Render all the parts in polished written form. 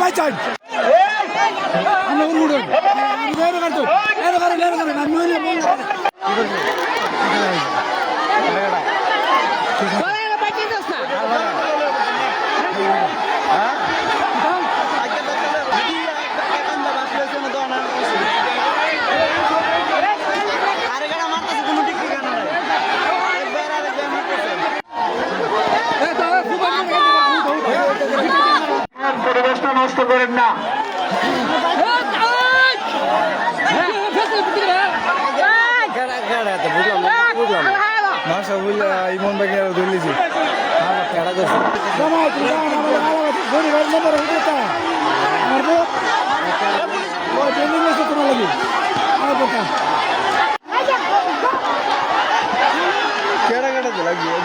ভাই চাই আমরা উড়ুন এর কাটো এর কারণে আমি নইলে বল পরিবেশটা নষ্ট করেন না। ইমন ভাই ধরলেছি তোমার লাগে কেডা কেডা লাগিয়ে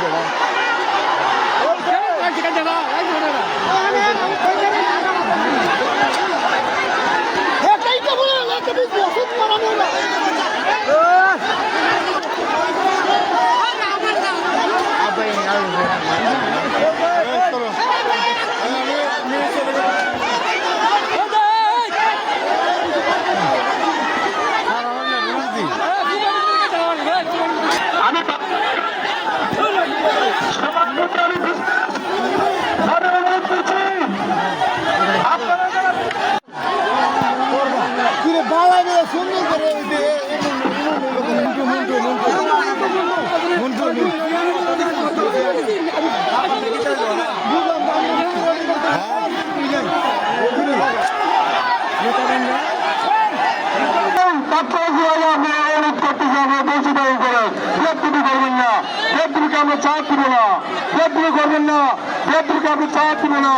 সুন্দর করে আমরা চা দিব না, করবেন না, আমরা চা দিব না।